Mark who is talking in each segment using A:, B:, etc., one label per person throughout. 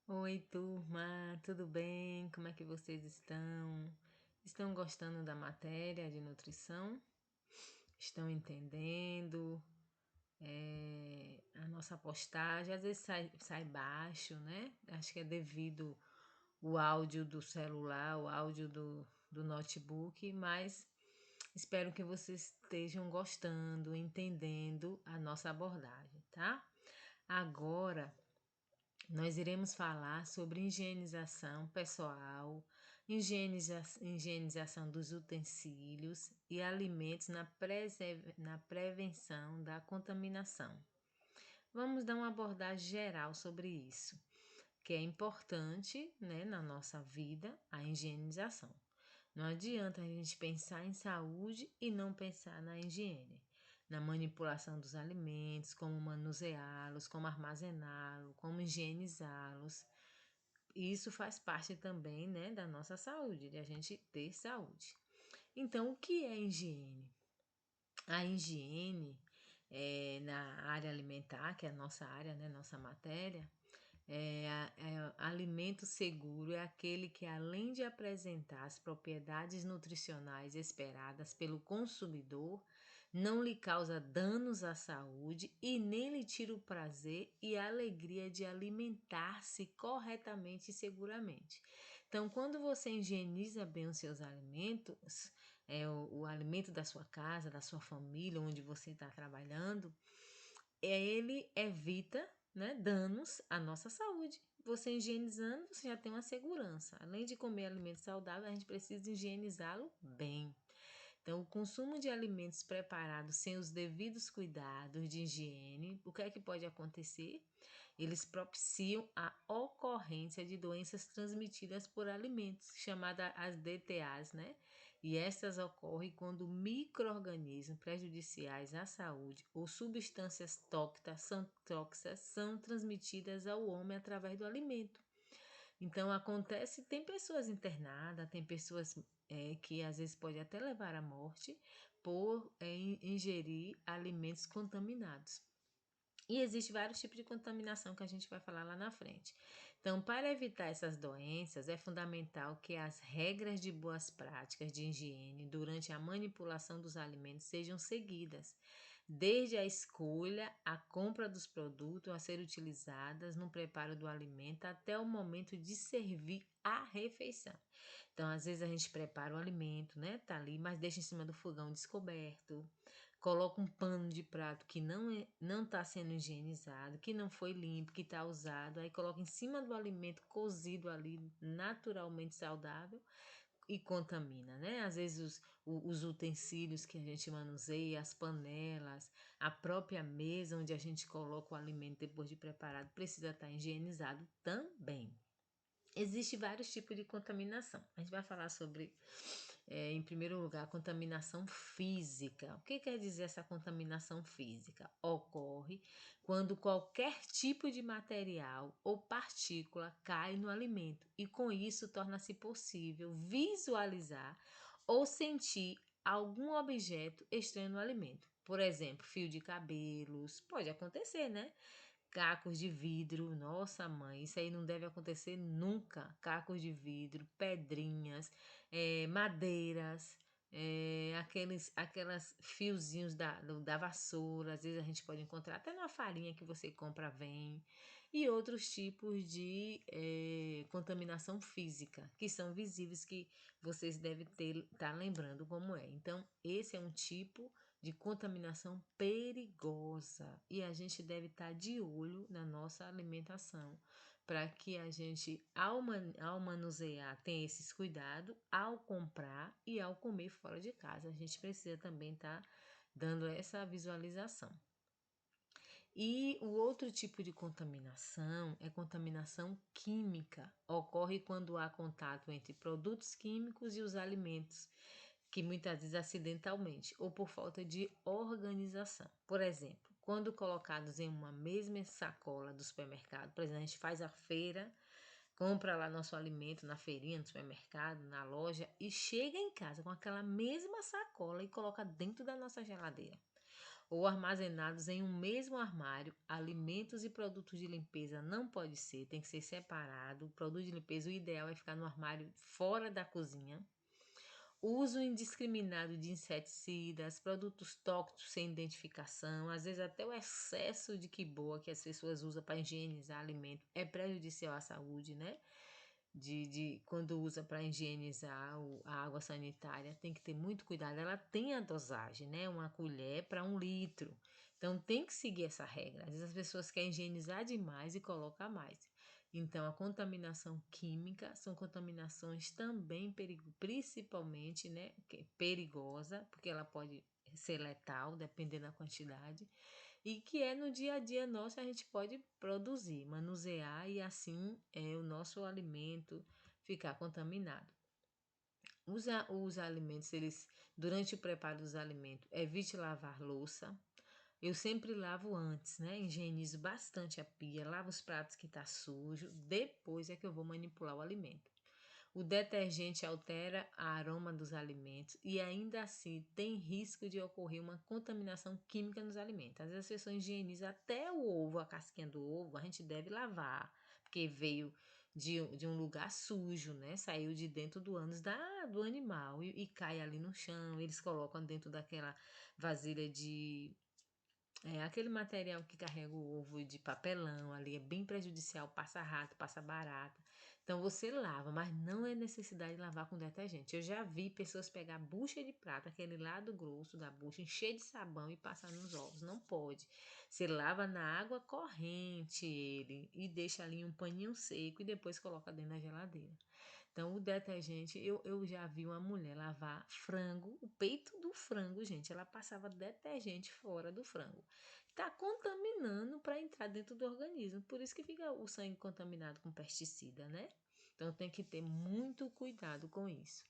A: Oi, turma, tudo bem? Como é que vocês estão? Estão gostando da matéria de nutrição? Estão entendendo? A nossa postagem às vezes sai baixo, né? Acho que é devido o áudio do celular, o áudio do notebook, mas espero que vocês estejam gostando, entendendo a nossa abordagem, tá? Agora nós iremos falar sobre higienização pessoal, higienização dos utensílios e alimentos na prevenção da contaminação. Vamos dar uma abordagem geral sobre isso, que é importante, né, na nossa vida, a higienização. Não adianta a gente pensar em saúde e não pensar na higiene, na manipulação dos alimentos, como manuseá-los, como armazená-los, como higienizá-los. Isso faz parte também, né, da nossa saúde, de a gente ter saúde. Então, o que é higiene? A higiene na área alimentar, que é a nossa área, né, nossa matéria, alimento seguro é aquele que, além de apresentar as propriedades nutricionais esperadas pelo consumidor, não lhe causa danos à saúde e nem lhe tira o prazer e a alegria de alimentar-se corretamente e seguramente. Então, quando você higieniza bem os seus alimentos, o alimento da sua casa, da sua família, onde você está trabalhando, ele evita, né, danos à nossa saúde. Você higienizando, você já tem uma segurança. Além de comer alimento saudável, a gente precisa higienizá-lo bem. Então, o consumo de alimentos preparados sem os devidos cuidados de higiene, o que é que pode acontecer? Eles propiciam a ocorrência de doenças transmitidas por alimentos, chamadas as DTAs, né? E essas ocorrem quando micro-organismos prejudiciais à saúde ou substâncias tóxicas são transmitidas ao homem através do alimento. Então acontece, tem pessoas internadas, tem pessoas que às vezes pode até levar à morte por ingerir alimentos contaminados. E existe vários tipos de contaminação que a gente vai falar lá na frente. Então, para evitar essas doenças, é fundamental que as regras de boas práticas de higiene durante a manipulação dos alimentos sejam seguidas, desde a escolha, a compra dos produtos a ser utilizados no preparo do alimento até o momento de servir a refeição. Então, às vezes a gente prepara o alimento, né? Tá ali, mas deixa em cima do fogão descoberto, coloca um pano de prato que não está sendo higienizado, que não foi limpo, que está usado, aí coloca em cima do alimento cozido ali, naturalmente saudável, e contamina, né? Às vezes os utensílios que a gente manuseia, as panelas, a própria mesa onde a gente coloca o alimento depois de preparado, precisa estar higienizado também. Existem vários tipos de contaminação. A gente vai falar sobre, em primeiro lugar, a contaminação física. O que quer dizer essa contaminação física? Ocorre quando qualquer tipo de material ou partícula cai no alimento e com isso torna-se possível visualizar ou sentir algum objeto estranho no alimento. Por exemplo, fio de cabelos, pode acontecer, né? Cacos de vidro, nossa mãe, isso aí não deve acontecer nunca. Cacos de vidro, pedrinhas, madeiras, aquelas fiozinhos da vassoura, às vezes a gente pode encontrar até na farinha que você compra vem, e outros tipos de contaminação física, que são visíveis, que vocês devem estar lembrando como é. Então, esse é um tipo de contaminação perigosa e a gente deve estar de olho na nossa alimentação para que a gente, ao manusear, tenha esses cuidados ao comprar e ao comer fora de casa. A gente precisa também estar dando essa visualização. E o outro tipo de contaminação é contaminação química. Ocorre quando há contato entre produtos químicos e os alimentos, que muitas vezes acidentalmente ou por falta de organização. Por exemplo, quando colocados em uma mesma sacola do supermercado, por exemplo, a gente faz a feira, compra lá nosso alimento na feirinha, no supermercado, na loja e chega em casa com aquela mesma sacola e coloca dentro da nossa geladeira. ou armazenados em um mesmo armário. Alimentos e produtos de limpeza não pode ser, tem que ser separado. O produto de limpeza, o ideal é ficar no armário fora da cozinha. Uso indiscriminado de inseticidas, produtos tóxicos sem identificação, às vezes até o excesso de quiboa que as pessoas usam para higienizar alimento é prejudicial à saúde, né? Quando usa para higienizar a água sanitária, tem que ter muito cuidado. Ela tem a dosagem, né? Uma colher para 1 litro. Então tem que seguir essa regra. Às vezes as pessoas querem higienizar demais e colocam mais. Então, a contaminação química são contaminações também principalmente, né, perigosa, porque ela pode ser letal, dependendo da quantidade, e que é no dia a dia nosso a gente pode produzir, manusear e assim o nosso alimento ficar contaminado. Os alimentos, durante o preparo dos alimentos, evite lavar louça. Eu sempre lavo antes, né? Higienizo bastante a pia, lavo os pratos que tá sujo, depois é que eu vou manipular o alimento. O detergente altera o aroma dos alimentos e ainda assim tem risco de ocorrer uma contaminação química nos alimentos. Às vezes as pessoas higienizam até o ovo, a casquinha do ovo, a gente deve lavar, porque veio de um lugar sujo, né? Saiu de dentro do ânus do animal e cai ali no chão. Eles colocam dentro daquela vasilha aquele material que carrega o ovo de papelão ali é bem prejudicial, passa rato, passa barata. Então você lava, mas não é necessidade de lavar com detergente. Eu já vi pessoas pegar bucha de prata, aquele lado grosso da bucha, encher de sabão e passar nos ovos. Não pode. Você lava na água corrente ele e deixa ali um paninho seco e depois coloca dentro da geladeira. Então, o detergente, eu já vi uma mulher lavar frango, o peito do frango, gente. Ela passava detergente fora do frango. Tá contaminando para entrar dentro do organismo. Por isso que fica o sangue contaminado com pesticida, né? Então, tem que ter muito cuidado com isso.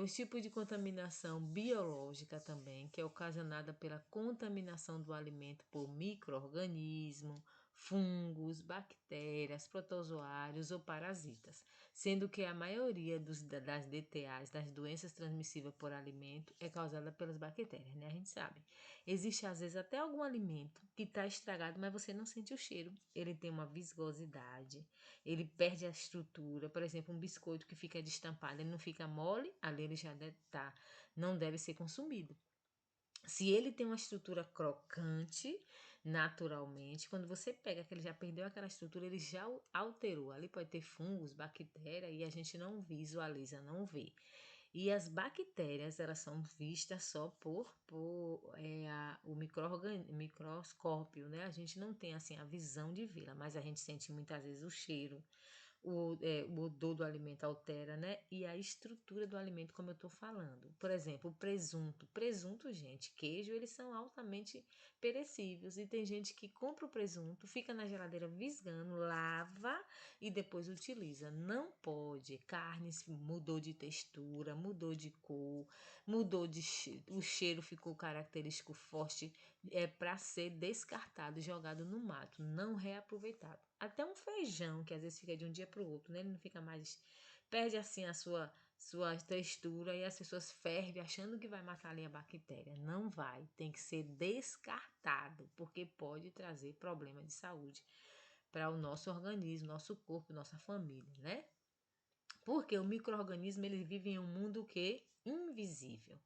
A: Os tipos de contaminação biológica também, que é ocasionada pela contaminação do alimento por micro-organismos, fungos, bactérias, protozoários ou parasitas, sendo que a maioria das DTAs, das doenças transmissíveis por alimento, é causada pelas bactérias, né? A gente sabe. Existe às vezes até algum alimento que está estragado, mas você não sente o cheiro. Ele tem uma viscosidade, ele perde a estrutura. Por exemplo, um biscoito que fica destampado, ele não fica mole, ali ele já não deve ser consumido. Se ele tem uma estrutura crocante, naturalmente, quando você pega que ele já perdeu aquela estrutura, ele já alterou. Ali pode ter fungos, bactéria e a gente não visualiza, não vê. E as bactérias, elas são vistas só o microscópio, né? A gente não tem assim a visão de vê-la, mas a gente sente muitas vezes o cheiro, o odor do alimento altera, né? E a estrutura do alimento, como eu tô falando. Por exemplo, o presunto. Presunto, gente, queijo, eles são altamente perecíveis. E tem gente que compra o presunto, fica na geladeira visgando, lava e depois utiliza. Não pode. Carne mudou de textura, mudou de cor, o cheiro ficou característico forte, é para ser descartado, jogado no mato, não reaproveitado. Até um feijão, que às vezes fica de um dia para o outro, né? Ele não fica mais. Perde assim a sua textura e as pessoas fervem achando que vai matar ali a bactéria. Não vai, tem que ser descartado, porque pode trazer problema de saúde para o nosso organismo, nosso corpo, nossa família, né? Porque o micro-organismo ele vive em um mundo que invisível.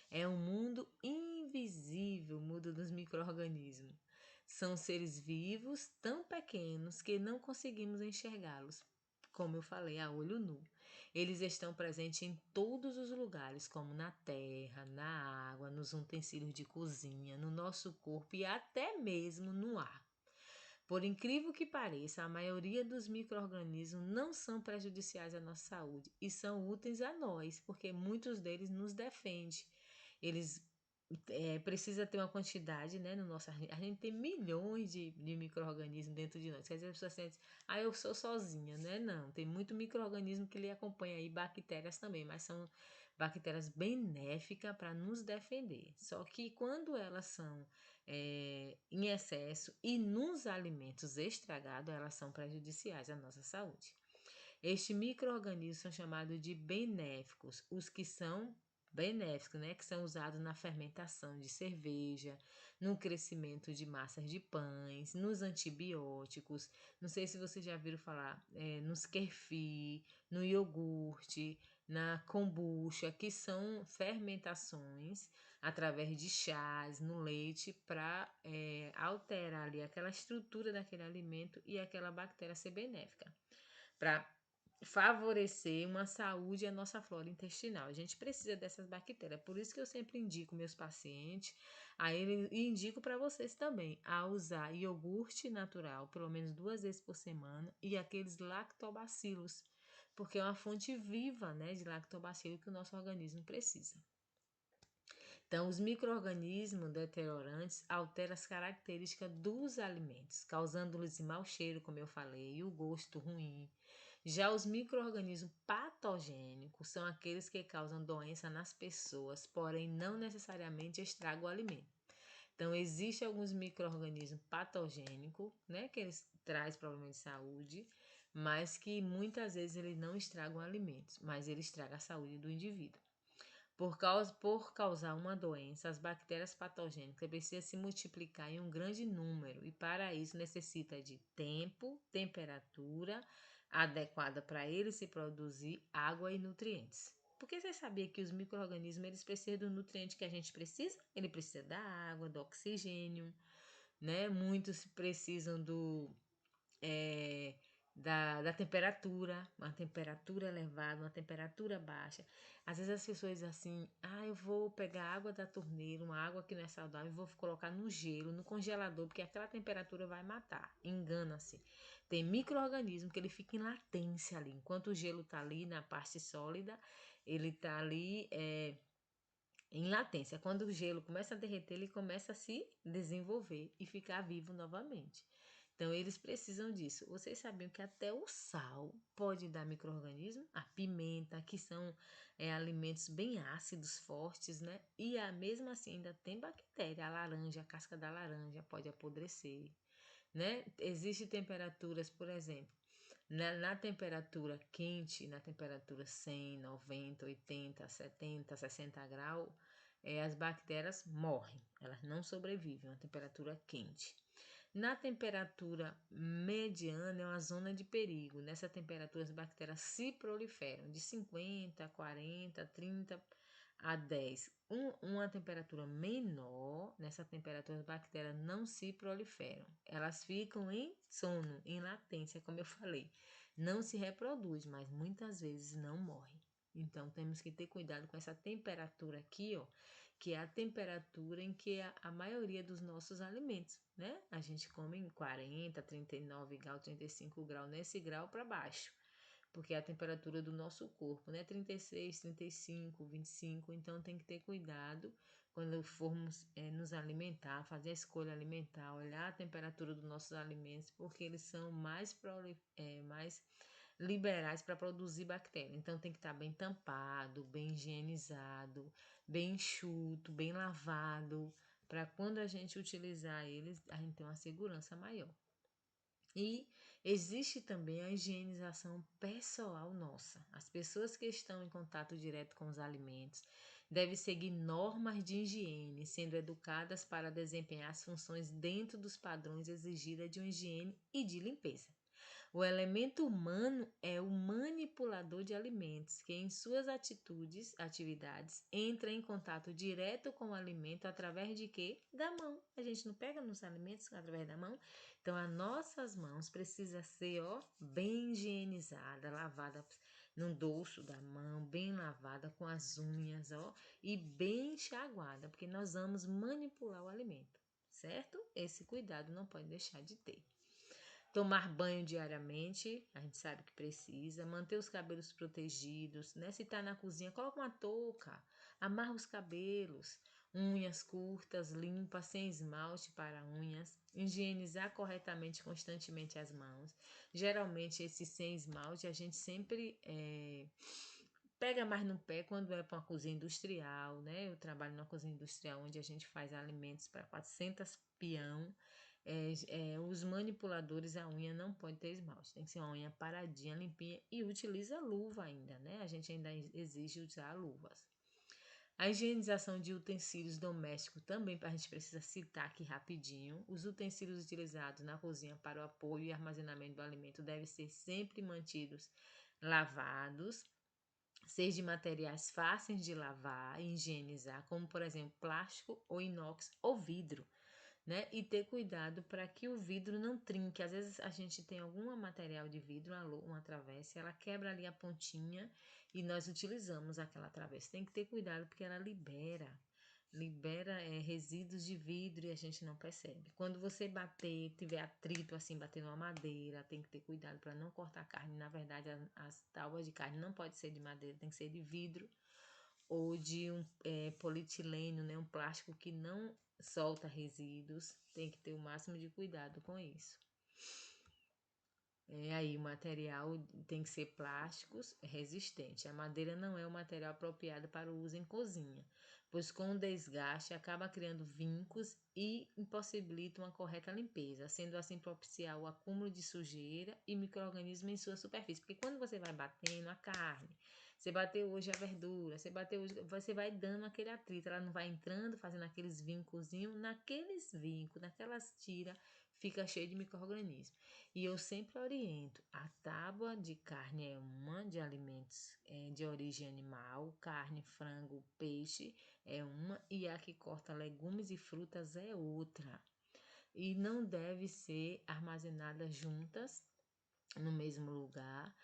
A: É um mundo invisível, o mundo dos micro-organismos. São seres vivos tão pequenos que não conseguimos enxergá-los, como eu falei, a olho nu. Eles estão presentes em todos os lugares, como na terra, na água, nos utensílios de cozinha, no nosso corpo e até mesmo no ar. Por incrível que pareça, a maioria dos micro-organismos não são prejudiciais à nossa saúde e são úteis a nós, porque muitos deles nos defendem. Eles precisa ter uma quantidade, né, no nosso. A gente tem milhões de micro-organismos dentro de nós. Quer dizer, as pessoas sentem, eu sou sozinha, né? Não, tem muito micro-organismo que lhe acompanha aí, bactérias também, mas são bactérias benéficas para nos defender. Só que quando elas são em excesso e nos alimentos estragados, elas são prejudiciais à nossa saúde. Estes micro-organismos são chamados de benéficos, os que são benéficos, né, que são usados na fermentação de cerveja, no crescimento de massas de pães, nos antibióticos. Não sei se vocês já viram falar, nos kefir, no iogurte, na kombucha, que são fermentações através de chás no leite para alterar ali aquela estrutura daquele alimento e aquela bactéria ser benéfica, para favorecer uma saúde à nossa flora intestinal. A gente precisa dessas bactérias. Por isso que eu sempre indico meus pacientes, e indico para vocês também, a usar iogurte natural, pelo menos 2 vezes por semana, e aqueles lactobacilos, porque é uma fonte viva, né, de lactobacilo que o nosso organismo precisa. Então, os micro-organismos deteriorantes alteram as características dos alimentos, causando-lhes mau cheiro, como eu falei, e o gosto ruim. Já os micro-organismos patogênicos são aqueles que causam doença nas pessoas, porém não necessariamente estragam o alimento. Então, existem alguns micro-organismos patogênicos, né, que eles trazem problemas de saúde, mas que muitas vezes eles não estragam alimentos, mas eles estragam a saúde do indivíduo. Por causar uma doença, as bactérias patogênicas precisam se multiplicar em um grande número e para isso necessita de tempo, temperatura adequada para ele se produzir, água e nutrientes. Porque você sabia que os micro-organismos eles precisam do nutriente que a gente precisa? Ele precisa da água, do oxigênio, né? Muitos precisam é, da temperatura, uma temperatura elevada, uma temperatura baixa. Às vezes as pessoas dizem assim, eu vou pegar água da torneira, uma água que não é saudável, e vou colocar no gelo, no congelador, porque aquela temperatura vai matar. Engana-se. Tem micro-organismo que ele fica em latência ali, enquanto o gelo está ali na parte sólida, ele está ali em latência. Quando o gelo começa a derreter, ele começa a se desenvolver e ficar vivo novamente. Então, eles precisam disso. Vocês sabiam que até o sal pode dar micro-organismo? A pimenta, que são alimentos bem ácidos, fortes, né? E mesmo assim ainda tem bactéria. A laranja, a casca da laranja pode apodrecer, né? Existem temperaturas, por exemplo, na temperatura quente, na temperatura 100, 90, 80, 70, 60 graus, as bactérias morrem, elas não sobrevivem a uma temperatura quente. Na temperatura mediana é uma zona de perigo. Nessa temperatura as bactérias se proliferam de 50, 40, 30 a 10. Uma temperatura menor, nessa temperatura as bactérias não se proliferam. Elas ficam em sono, em latência, como eu falei. Não se reproduz, mas muitas vezes não morre. Então temos que ter cuidado com essa temperatura aqui, ó, que é a temperatura em que a maioria dos nossos alimentos, né? A gente come em 40, 39 graus, 35 graus, nesse grau para baixo, porque é a temperatura do nosso corpo, né? 36, 35, 25, então tem que ter cuidado quando formos nos alimentar, fazer a escolha alimentar, olhar a temperatura dos nossos alimentos, porque eles são mais liberais para produzir bactéria. Então tem que estar bem tampado, bem higienizado, bem enxuto, bem lavado, para quando a gente utilizar eles, a gente ter uma segurança maior. E existe também a higienização pessoal nossa. As pessoas que estão em contato direto com os alimentos devem seguir normas de higiene, sendo educadas para desempenhar as funções dentro dos padrões exigidos de uma higiene e de limpeza. O elemento humano é o manipulador de alimentos, que em suas atividades, entra em contato direto com o alimento através de quê? Da mão. A gente não pega nos alimentos através da mão. Então, as nossas mãos precisam ser, bem higienizada, lavada no dorso da mão, bem lavada com as unhas, e bem enxaguada, porque nós vamos manipular o alimento, certo? Esse cuidado não pode deixar de ter. Tomar banho diariamente, a gente sabe que precisa. Manter os cabelos protegidos, né? Se tá na cozinha, coloca uma touca, amarra os cabelos. Unhas curtas, limpas, sem esmalte para unhas. Higienizar corretamente, constantemente as mãos. Geralmente, esse sem esmalte, a gente sempre pega mais no pé quando é para uma cozinha industrial, né? Eu trabalho numa cozinha industrial onde a gente faz alimentos para 400 peão. Os manipuladores, a unha não pode ter esmalte, tem que ser uma unha paradinha, limpinha e utiliza luva ainda, né? A gente ainda exige usar luvas. A higienização de utensílios domésticos também a gente precisa citar aqui rapidinho. Os utensílios utilizados na cozinha para o apoio e armazenamento do alimento devem ser sempre mantidos lavados, seja de materiais fáceis de lavar e higienizar, como por exemplo plástico ou inox ou vidro, né? E ter cuidado para que o vidro não trinque. Às vezes a gente tem algum material de vidro, uma travessa, ela quebra ali a pontinha e nós utilizamos aquela travessa. Tem que ter cuidado porque ela libera resíduos de vidro e a gente não percebe. Quando você bater, tiver atrito assim, bater numa madeira, tem que ter cuidado para não cortar a carne. Na verdade, as tábuas de carne não pode ser de madeira, tem que ser de vidro ou de um polietileno, né, um plástico que não solta resíduos. Tem que ter o máximo de cuidado com isso. Aí o material tem que ser plásticos resistente. A madeira não é o material apropriado para o uso em cozinha, pois com o desgaste acaba criando vincos e impossibilita uma correta limpeza, sendo assim propiciar o acúmulo de sujeira e micro-organismos em sua superfície. Porque quando você vai batendo a carne, você bateu hoje a verdura, você vai dando aquele atrito, ela não vai entrando, fazendo aqueles vincozinhos, naquelas tiras, fica cheio de micro-organismos. E eu sempre oriento, a tábua de carne é uma, de alimentos de origem animal, carne, frango, peixe é uma, e a que corta legumes e frutas é outra. E não deve ser armazenada juntas no mesmo lugar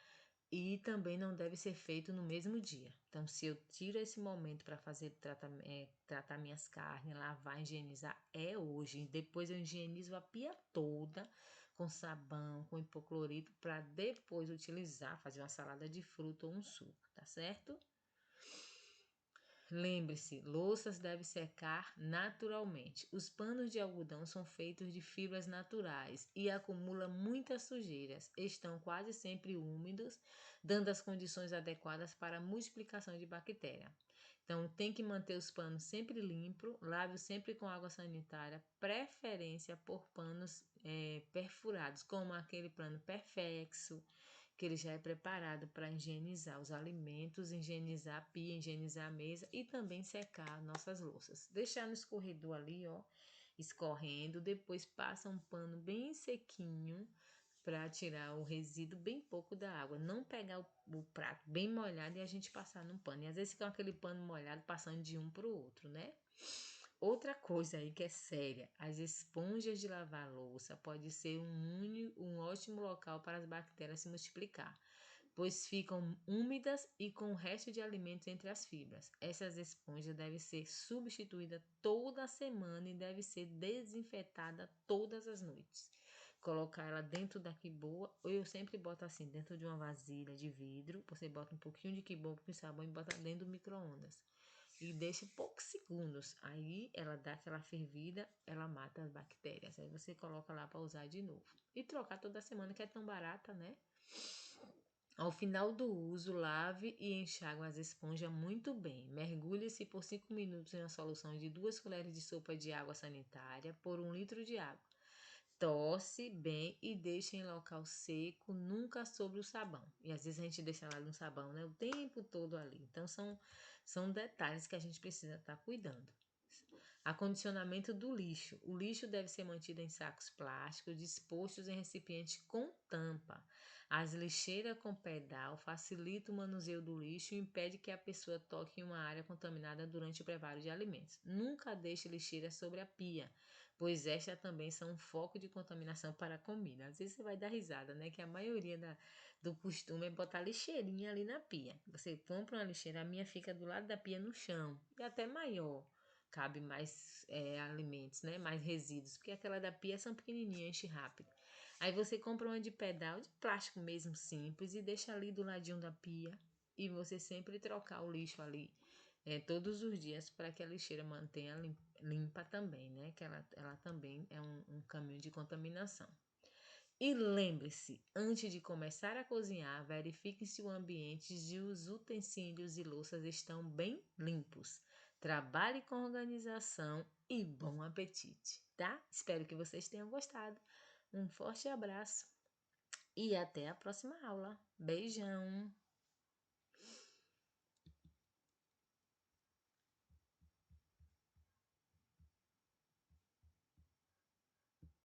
A: e também não deve ser feito no mesmo dia. Então, se eu tiro esse momento para fazer tratar minhas carnes, lavar, higienizar, é hoje. E depois eu higienizo a pia toda com sabão, com hipoclorito, para depois utilizar, fazer uma salada de fruta ou um suco, tá certo? Lembre-se, louças devem secar naturalmente. Os panos de algodão são feitos de fibras naturais e acumulam muitas sujeiras. Estão quase sempre úmidos, dando as condições adequadas para a multiplicação de bactérias. Então, tem que manter os panos sempre limpos, lave-os sempre com água sanitária, preferência por panos perfurados, como aquele pano Perfexo, que ele já é preparado para higienizar os alimentos, higienizar a pia, higienizar a mesa e também secar nossas louças. Deixar no escorredor ali, ó, escorrendo, depois passa um pano bem sequinho para tirar o resíduo, bem pouco da água. Não pegar o prato bem molhado e a gente passar no pano. E às vezes fica aquele pano molhado passando de um para o outro, né? Outra coisa aí que é séria, as esponjas de lavar louça pode ser um ótimo local para as bactérias se multiplicar, pois ficam úmidas e com o resto de alimentos entre as fibras. Essas esponjas devem ser substituídas toda semana e deve ser desinfetada todas as noites. Colocar ela dentro da quiboa, ou eu sempre boto assim, dentro de uma vasilha de vidro, você bota um pouquinho de quiboa com sabão e bota dentro do micro-ondas e deixa poucos segundos. Aí ela dá aquela fervida, ela mata as bactérias. Aí você coloca lá para usar de novo. E trocar toda semana, que é tão barata, né? Ao final do uso, lave e enxague as esponjas muito bem. Mergulhe-se por 5 minutos em uma solução de 2 colheres de sopa de água sanitária por 1 litro de água. Torce bem e deixe em local seco, nunca sobre o sabão. E às vezes a gente deixa lá no sabão, né? O tempo todo ali. Então são detalhes que a gente precisa estar cuidando. Acondicionamento do lixo. O lixo deve ser mantido em sacos plásticos dispostos em recipiente com tampa. As lixeiras com pedal facilitam o manuseio do lixo e impede que a pessoa toque em uma área contaminada durante o preparo de alimentos. Nunca deixe lixeira sobre a pia, pois estas também são um foco de contaminação para a comida. Às vezes você vai dar risada, né? Que a maioria do costume é botar lixeirinha ali na pia. Você compra uma lixeira, a minha fica do lado da pia no chão e até maior. Cabe mais alimentos, né? Mais resíduos, porque aquela da pia são pequenininhas, enche rápido. Aí você compra uma de pedal, de plástico mesmo, simples, e deixa ali do ladinho da pia. E você sempre trocar o lixo ali todos os dias para que a lixeira mantenha limpa também, né? Que ela também é um caminho de contaminação. E lembre-se, antes de começar a cozinhar, verifique se o ambiente e os utensílios e louças estão bem limpos. Trabalhe com organização e bom apetite, tá? Espero que vocês tenham gostado. Um forte abraço e até a próxima aula. Beijão!